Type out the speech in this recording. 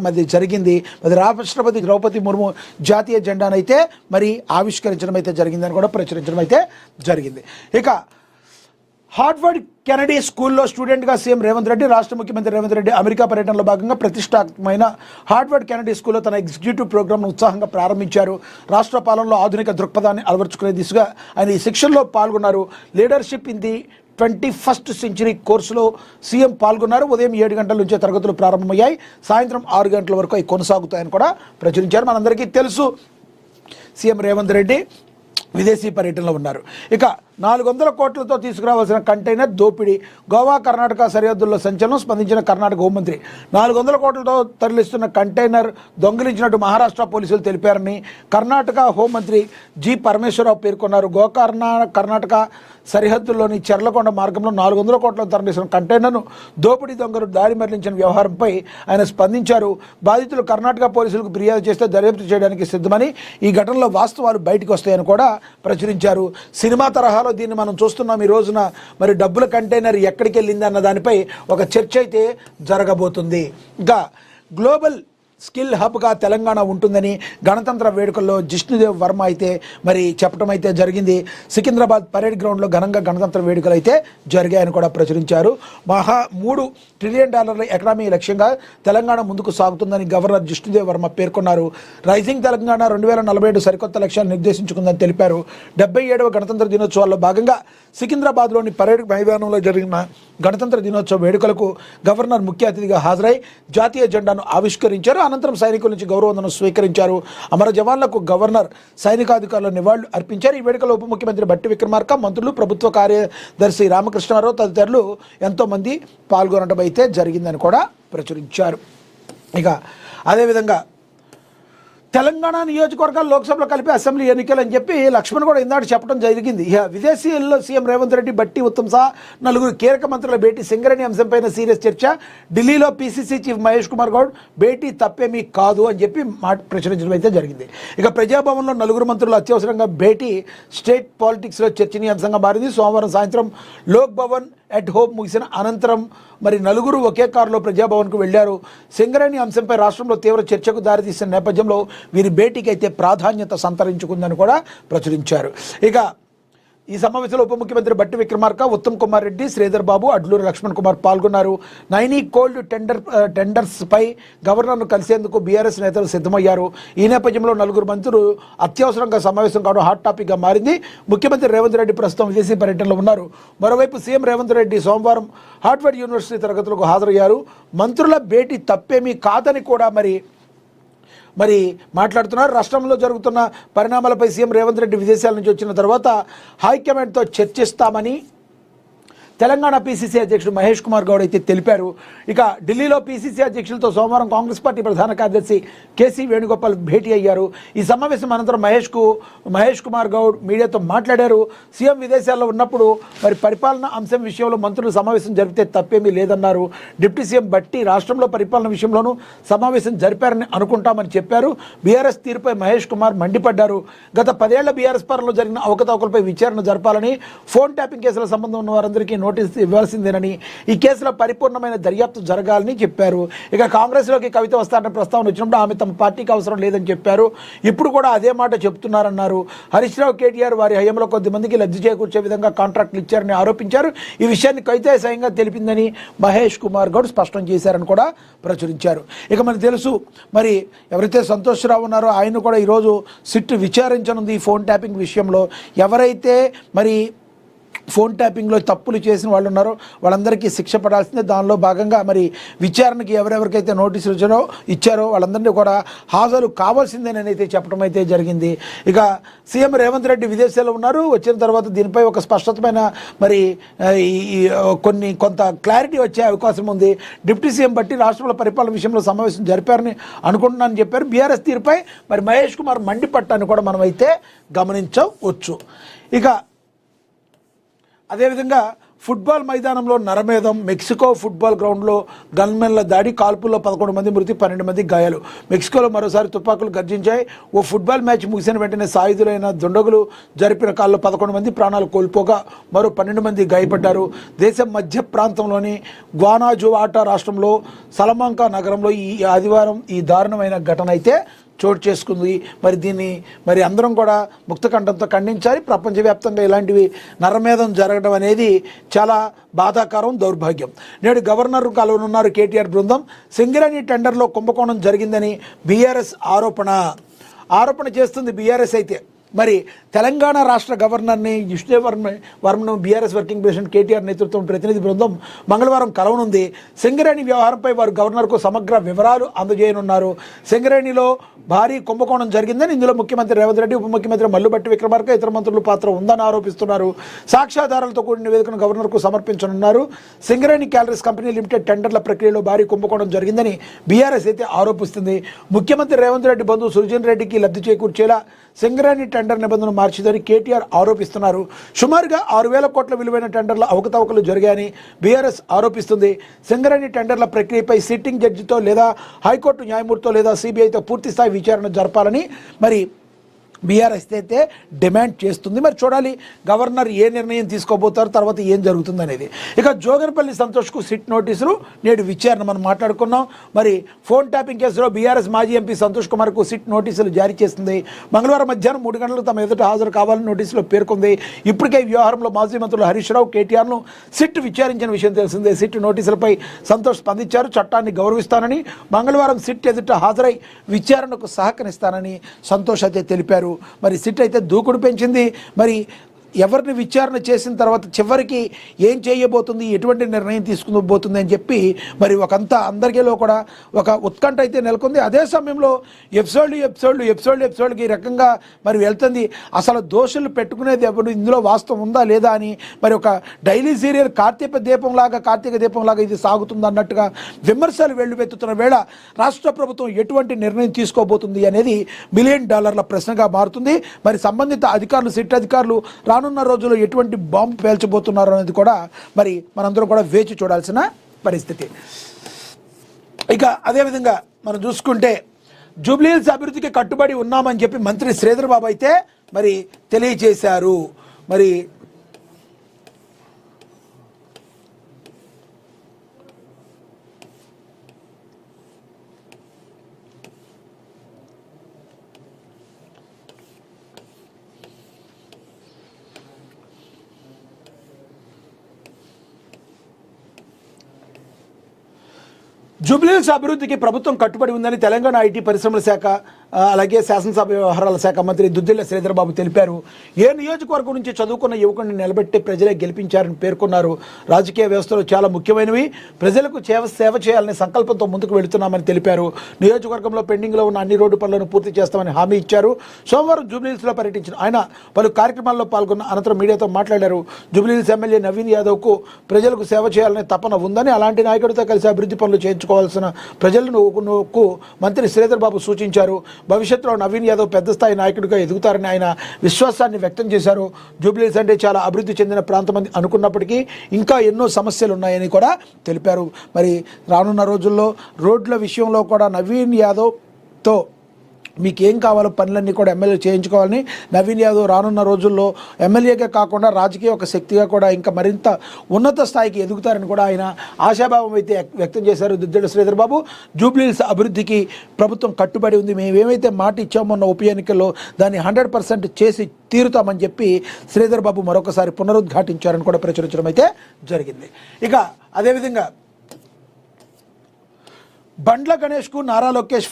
మరి జరిగింది. మరి రాష్ట్రపతి ద్రౌపది ముర్ము జాతీయ జెండాను అయితే మరి ఆవిష్కరించడం అయితే జరిగిందని కూడా ప్రచురించడం అయితే జరిగింది. ఇక హార్వర్డ్ కెనడీ స్కూల్లో స్టూడెంట్గా సీఎం రేవంత్ రెడ్డి, రాష్ట్ర ముఖ్యమంత్రి రేవంత్ రెడ్డి అమెరికా పర్యటనలో భాగంగా ప్రతిష్టాత్మకమైన హార్వర్డ్ కెనడీ స్కూల్లో తన ఎగ్జిక్యూటివ్ ప్రోగ్రామ్ను ఉత్సాహంగా ప్రారంభించారు. రాష్ట్ర పాలనలో ఆధునిక దృక్పథాన్ని అలవర్చుకునే దిశగా ఆయన ఈ శిక్షణలో పాల్గొన్నారు. Leadership in the 21st century కోర్సులో సీఎం పాల్గొన్నారు. ఉదయం 7 గంటల నుంచే తరగతులు ప్రారంభమయ్యాయి. సాయంత్రం 6 గంటల వరకు అవి కొనసాగుతాయని కూడా ప్రచురించారు. మనందరికీ తెలుసు సీఎం రేవంత్ రెడ్డి విదేశీ పర్యటనలో ఉన్నారు. ఇక 400 కోట్లతో తీసుకురావాల్సిన కంటైనర్ దోపిడీ, గోవా కర్ణాటక సరిహద్దుల్లో సంచలనం. స్పందించిన కర్ణాటక హోంమంత్రి 400 కోట్లతో తరలిస్తున్న కంటైనర్ దొంగిలించినట్టు మహారాష్ట్ర పోలీసులు తెలిపారని కర్ణాటక హోంమంత్రి జి పరమేశ్వరరావు పేర్కొన్నారు. కర్ణాటక సరిహద్దుల్లోని చెర్లకొండ మార్గంలో 400 కోట్లతో తరలిస్తున్న కంటైనర్ను దోపిడీ దొంగలు దారి మరలించిన వ్యవహారంపై ఆయన స్పందించారు. బాధితులు కర్ణాటక పోలీసులకు ఫిర్యాదు చేస్తే దర్యాప్తు చేయడానికి సిద్ధమని, ఈ ఘటనలో వాస్తవాలు బయటకు వస్తాయని కూడా ప్రచురించారు. సినిమా తరహాలో దీన్ని మనం చూస్తున్నాం. ఈ రోజున మరి డబ్బుల కంటైనర్ ఎక్కడికి వెళ్ళింది అన్న దానిపై ఒక చర్చ అయితే జరగబోతుంది. ఇంకా గ్లోబల్ స్కిల్ హబ్గా తెలంగాణ ఉంటుందని గణతంత్ర వేడుకల్లో జిష్ణుదేవ్ వర్మ అయితే మరి చెప్పడం అయితే జరిగింది. సికింద్రాబాద్ పరేడ్ గ్రౌండ్లో ఘనంగా గణతంత్ర వేడుకలు అయితే జరిగాయని కూడా ప్రచురించారు. $3 ట్రిలియన్ ఎకనామీ లక్ష్యంగా తెలంగాణ ముందుకు సాగుతుందని గవర్నర్ జిష్ణుదేవ్ వర్మ పేర్కొన్నారు. రైజింగ్ తెలంగాణ 2047 సరికొత్త లక్ష్యాలు నిర్దేశించుకుందని తెలిపారు. 77వ గణతంత్ర దినోత్సవాల్లో భాగంగా సికింద్రాబాద్లోని పరేడ్ మైదానంలో జరిగిన గణతంత్ర దినోత్సవ వేడుకలకు గవర్నర్ ముఖ్య అతిథిగా హాజరై జాతీయ జెండాను ఆవిష్కరించారు. అనంతరం సైనికుల నుంచి గౌరవందనం స్వీకరించారు. అమర జవాన్లకు గవర్నర్ సైనికాధికారులు నివాళులు అర్పించారు. ఈ వేడుకలో ఉప ముఖ్యమంత్రి బట్టి విక్రమార్క, మంత్రులు, ప్రభుత్వ కార్యదర్శి రామకృష్ణారావు తదితరులు ఎంతోమంది పాల్గొనడం అయితే జరిగిందని కూడా ప్రచురించారు. ఇక అదేవిధంగా తెలంగాణ నియోజకవర్గాలు లోక్సభలో కలిపి అసెంబ్లీ ఎన్నికలు అని చెప్పి లక్ష్మణ్ కూడా ఇందాక చెప్పడం జరిగింది. ఇక విదేశీయుల్లో సీఎం రేవంత్ రెడ్డి, బట్టి, ఉత్తమ్ సహా 4 కీలక మంత్రుల భేటీ. సింగరేణి అంశంపైన సీరియస్ చర్చ. ఢిల్లీలో పీసీసీ చీఫ్ మహేష్ కుమార్ గౌడ్ భేటీ తప్పేమీ కాదు అని చెప్పి ప్రచురించడం అయితే జరిగింది. ఇక ప్రజాభవన్లో 4 మంత్రులు అత్యవసరంగా భేటీ స్టేట్ పాలిటిక్స్లో చర్చనీయాంశంగా మారింది. సోమవారం సాయంత్రం లోక్ భవన్ ఎట్ హోమ్ ముగిసిన అనంతరం మరి 4 ఒకే కారులో ప్రజాభవన్కు వెళ్లారు. సింగరేణి అంశంపై రాష్ట్రంలో తీవ్ర చర్చకు దారితీసిన నేపథ్యంలో వీరి భేటీకి అయితే ప్రాధాన్యత సంతరించుకుందని కూడా ప్రచురించారు. ఇక ఈ సమావేశంలో ఉప ముఖ్యమంత్రి బట్టి విక్రమార్క, ఉత్తమ్ కుమార్ రెడ్డి, శ్రీధర్ బాబు, అడ్లూరి లక్ష్మణ్ కుమార్ పాల్గొన్నారు. నైనీ కోల్డ్ టెండర్స్పై గవర్నర్ను కలిసేందుకు బీఆర్ఎస్ నేతలు సిద్ధమయ్యారు. ఈ నేపథ్యంలో 4 మంత్రులు అత్యవసరంగా సమావేశం కావడం హాట్ టాపిక్గా మారింది. ముఖ్యమంత్రి రేవంత్ రెడ్డి ప్రస్తుతం విదేశీ పర్యటనలో ఉన్నారు. మరోవైపు సీఎం రేవంత్ రెడ్డి సోమవారం హార్వర్డ్ యూనివర్సిటీ తరగతులకు హాజరయ్యారు. మంత్రుల భేటీ తప్పేమీ కాదని కూడా మరి మాట్లాడుతున్నారు. రాష్ట్రంలో జరుగుతున్న పరిణామాలపై సీఎం రేవంత్ రెడ్డి విదేశాల నుంచి వచ్చిన తర్వాత హైకమాండ్తో చర్చిస్తామని తెలంగాణ పీసీసీ అధ్యక్షుడు మహేష్ కుమార్ గౌడ్ అయితే తెలిపారు. ఇక ఢిల్లీలో పీసీసీ అధ్యక్షులతో సోమవారం కాంగ్రెస్ పార్టీ ప్రధాన కార్యదర్శి కేసీ వేణుగోపాల్ భేటీ అయ్యారు. ఈ సమావేశం అనంతరం మహేష్ కుమార్ గౌడ్ మీడియాతో మాట్లాడారు. సీఎం విదేశాల్లో ఉన్నప్పుడు మరి పరిపాలన అంశం విషయంలో మంత్రులు సమావేశం జరిపితే తప్పేమీ లేదన్నారు. డిప్యూటీ సీఎం బట్టి రాష్ట్రంలో పరిపాలన విషయంలోనూ సమావేశం జరిపారని అనుకుంటామని చెప్పారు. బీఆర్ఎస్ తీరుపై మహేష్ కుమార్ మండిపడ్డారు. గత 10 ఏళ్ల బీఆర్ఎస్ పాలనలో జరిగిన అవకతవకలపై విచారణ జరపాలని, ఫోన్ ట్యాపింగ్ కేసుల సంబంధం ఉన్న వారందరికీ నోటీసు ఇవ్వాల్సిందేనని, ఈ కేసులో పరిపూర్ణమైన దర్యాప్తు జరగాలని చెప్పారు. ఇక కాంగ్రెస్లోకి కవిత వస్తారన్న ప్రస్తావన వచ్చినప్పుడు ఆమె తమ పార్టీకి అవసరం లేదని చెప్పారు. ఇప్పుడు కూడా అదే మాట చెప్తున్నారన్నారు. హరీష్ రావు, కేటీఆర్ వారి హయాంలో కొద్దిమందికి లబ్ధి చేకూర్చే విధంగా కాంట్రాక్టులు ఇచ్చారని ఆరోపించారు. ఈ విషయాన్ని కవిత స్వయంగా తెలిపిందని మహేష్ కుమార్ గౌడ్ స్పష్టం చేశారని కూడా ప్రచురించారు. ఇక మనకు తెలుసు మరి ఎవరైతే సంతోష్ రావు ఉన్నారో ఆయన కూడా ఈరోజు సిట్ విచారించనుంది. ఈ ఫోన్ ట్యాపింగ్ విషయంలో ఎవరైతే మరి ఫోన్ ట్యాపింగ్లో తప్పులు చేసిన వాళ్ళు ఉన్నారో వాళ్ళందరికీ శిక్ష పడాల్సిందే. దానిలో భాగంగా మరి విచారణకి ఎవరెవరికైతే నోటీసులు ఇచ్చారో వాళ్ళందరినీ కూడా హాజరు కావాల్సిందేనని అయితే చెప్పడం అయితే జరిగింది. ఇక సీఎం రేవంత్ రెడ్డి విదేశాల్లో ఉన్నారు. వచ్చిన తర్వాత దీనిపై ఒక స్పష్టతమైన మరి కొంత క్లారిటీ వచ్చే అవకాశం ఉంది. డిప్యూటీ సీఎం బట్టి రాష్ట్రంలో పరిపాలన విషయంలో సమావేశం జరిపారని అనుకుంటున్నానని చెప్పారు. బీఆర్ఎస్ తీరుపై మరి మహేష్ కుమార్ మండిపట్టాన్ని కూడా మనం అయితే గమనించవచ్చు. ఇక అదేవిధంగా ఫుట్బాల్ మైదానంలో నరమేధం. మెక్సికో ఫుట్బాల్ గ్రౌండ్లో గన్మెన్ల దాడి, కాల్పుల్లో 11 మంది మృతి, 12 మంది గాయాలు. మెక్సికోలో మరోసారి తుపాకులు గర్జించాయి. ఓ ఫుట్బాల్ మ్యాచ్ ముగిసిన వెంటనే సాయుధులైన దుండగులు జరిపిన కాల్లో 11 మంది ప్రాణాలు కోల్పోగా మరో 12 మంది గాయపడ్డారు. దేశం మధ్య ప్రాంతంలోని గ్వానాజువాటా రాష్ట్రంలో సలమాంకా నగరంలో ఈ ఆదివారం ఈ దారుణమైన ఘటన అయితే చోటు చేసుకుంది. దీన్ని అందరం కూడా ముక్తకంఠంతో ఖండించాలి. ప్రపంచవ్యాప్తంగా ఇలాంటివి నరమేధం జరగడం అనేది చాలా బాధాకరం, దౌర్భాగ్యం. నేడు గవర్నర్ కలవనున్నారు కేటీఆర్ బృందం. సింగరేణి టెండర్లో కుంభకోణం జరిగిందని బీఆర్ఎస్ ఆరోపణ చేస్తుంది. బీఆర్ఎస్ అయితే తెలంగాణ రాష్ట్ర గవర్నర్ని వర్మను బీఆర్ఎస్ వర్కింగ్ ప్రెసిడెంట్ కేటీఆర్ నేతృత్వం ప్రతినిధి బృందం మంగళవారం కలవనుంది. సింగరేణి వ్యవహారంపై వారు గవర్నర్కు సమగ్ర వివరాలు అందజేయనున్నారు. సింగరేణిలో భారీ కుంభకోణం జరిగిందని, ఇందులో ముఖ్యమంత్రి రేవంత్ రెడ్డి, ఉప ముఖ్యమంత్రి మల్లుబట్టి విక్రమార్క, ఇతర మంత్రుల పాత్ర ఉందని ఆరోపిస్తున్నారు. సాక్ష్యాధారాలతో కూడిన నివేదికను గవర్నర్కు సమర్పించనున్నారు. సింగరేణి క్యాలరీస్ కంపెనీ లిమిటెడ్ టెండర్ల ప్రక్రియలో భారీ కుంభకోణం జరిగిందని బీఆర్ఎస్ అయితే ఆరోపిస్తుంది. ముఖ్యమంత్రి రేవంత్ రెడ్డి బంధువు సుర్జన్ రెడ్డికి లబ్ధి చేకూర్చేలా సింగరేణి టెండర్ నిబంధనలు మార్చిందని కేటీఆర్ ఆరోపిస్తున్నారు. సుమారుగా 6,000 కోట్ల విలువైన టెండర్ల అవకతవకలు జరిగాయని బీఆర్ఎస్ ఆరోపిస్తుంది. సింగరేణి టెండర్ల ప్రక్రియపై సిట్టింగ్ జడ్జితో లేదా హైకోర్టు న్యాయమూర్తితో లేదా సిబిఐతో పూర్తిస్థాయి విచారణ జరపాలని బీఆర్ఎస్ అయితే డిమాండ్ చేస్తుంది. చూడాలి గవర్నర్ ఏ నిర్ణయం తీసుకోబోతారు, తర్వాత ఏం జరుగుతుంది అనేది. ఇక జోగనపల్లి సంతోష్కు సిట్ నోటీసులు, నేడు విచారణ మనం మాట్లాడుకున్నాం. ఫోన్ ట్యాపింగ్ కేసులో బీఆర్ఎస్ మాజీ ఎంపీ సంతోష్ కుమార్కు సిట్ నోటీసులు జారీ చేస్తుంది. మంగళవారం మధ్యాహ్నం 3 గంటలకు తమ ఎదుట హాజరు కావాలని నోటీసులో పేర్కొంది. ఇప్పటికే ఈ వ్యవహారంలో మాజీ మంత్రులు హరీష్ రావు, కేటీఆర్ను సిట్ విచారించిన విషయం తెలిసిందే. సిట్ నోటీసులపై సంతోష్ స్పందించారు. చట్టాన్ని గౌరవిస్తానని, మంగళవారం సిట్ ఎదుట హాజరై విచారణకు సహకరిస్తానని సంతోష్ అయితే తెలిపారు. సిట్ అయితే దూకుడు పెంచింది. ఎవరిని విచారణ చేసిన తర్వాత చివరికి ఏం చేయబోతుంది, ఎటువంటి నిర్ణయం తీసుకుపోతుంది అని చెప్పి ఒకంతా అందరిలో కూడా ఒక ఉత్కంఠ అయితే నెలకొంది. అదే సమయంలో ఎపిసోడ్కి ఈ రకంగా వెళ్తుంది. అసలు దోషులు పెట్టుకునేది ఎవరు, ఇందులో వాస్తవం ఉందా లేదా అని ఒక డైలీ సీరియల్ కార్తీక దీపంలాగా ఇది సాగుతుంది అన్నట్టుగా విమర్శలు వెల్లువెత్తుతున్న వేళ రాష్ట్ర ప్రభుత్వం ఎటువంటి నిర్ణయం తీసుకోబోతుంది అనేది $1 మిలియన్ ప్రశ్నగా మారుతుంది. సంబంధిత అధికారులు, సిట్ అధికారులు రానున్న రోజుల్లో ఎటువంటి బాంబు పేల్చబోతున్నారు అనేది కూడా మనందరం కూడా వేచి చూడాల్సిన పరిస్థితి. ఇక అదేవిధంగా మనం చూసుకుంటే జూబ్లీహిల్స్ అభివృద్ధికి కట్టుబడి ఉన్నామని చెప్పి మంత్రి శ్రీధర్ బాబు అయితే తెలియజేశారు. జూబ్లీహిల్స్ అభివృద్ధికి ప్రభుత్వం కట్టుబడి ఉందని తెలంగాణ ఐటీ పరిశ్రమల శాఖ అలాగే శాసనసభ వ్యవహారాల శాఖ మంత్రి దుద్దిళ్ల శ్రీధర్ బాబు తెలిపారు. ఏ నియోజకవర్గం నుంచి చదువుకున్న యువకుడిని నిలబెట్టి ప్రజలే గెలిపించారని పేర్కొన్నారు. రాజకీయ వ్యవస్థలో చాలా ముఖ్యమైనవి, ప్రజలకు సేవ చేయాలనే సంకల్పంతో ముందుకు వెళుతున్నామని తెలిపారు. నియోజకవర్గంలో పెండింగ్లో ఉన్న అన్ని రోడ్డు పనులను పూర్తి చేస్తామని హామీ ఇచ్చారు. సోమవారం జూబ్లీహిల్స్లో పర్యటించిన ఆయన పలు కార్యక్రమాల్లో పాల్గొన్న అనంతరం మీడియాతో మాట్లాడారు. జూబ్లీహిల్స్ ఎమ్మెల్యే నవీన్ యాదవ్కు ప్రజలకు సేవ చేయాలనే తపన ఉందని, అలాంటి నాయకుడితో కలిసి అభివృద్ధి పనులు చేయించుకోవాల్సిన ప్రజలను మంత్రి శ్రీధర్ బాబు సూచించారు. భవిష్యత్తులో నవీన్ యాదవ్ పెద్ద స్థాయి నాయకుడిగా ఎదుగుతారని ఆయన విశ్వాసాన్ని వ్యక్తం చేశారు. జూబ్లీహిల్స్ అంటే చాలా అభివృద్ధి చెందిన ప్రాంతం అనుకున్నప్పటికీ ఇంకా ఎన్నో సమస్యలు ఉన్నాయని కూడా తెలిపారు. రానున్న రోజుల్లో రోడ్ల విషయంలో కూడా నవీన్ యాదవ్తో మీకు ఏం కావాలో పనులన్నీ కూడా ఎమ్మెల్యే చేయించుకోవాలని, నవీన్ యాదవ్ రానున్న రోజుల్లో ఎమ్మెల్యేగా కాకుండా రాజకీయ ఒక శక్తిగా కూడా ఇంకా మరింత ఉన్నత స్థాయికి ఎదుగుతారని కూడా ఆయన ఆశాభావం అయితే వ్యక్తం చేశారు. దుద్దిళ్ల శ్రీధర్ బాబు జూబ్లీహిల్స్ అభివృద్ధికి ప్రభుత్వం కట్టుబడి ఉంది, మేమేమైతే మాట ఇచ్చామన్న ఉప ఎన్నికల్లో దాన్ని 100% చేసి తీరుతామని చెప్పి శ్రీధర్ బాబు మరొకసారి పునరుద్ఘాటించారని కూడా ప్రచురించడం అయితే జరిగింది. ఇక అదేవిధంగా బండ్ల గణేష్కు నారా లోకేష్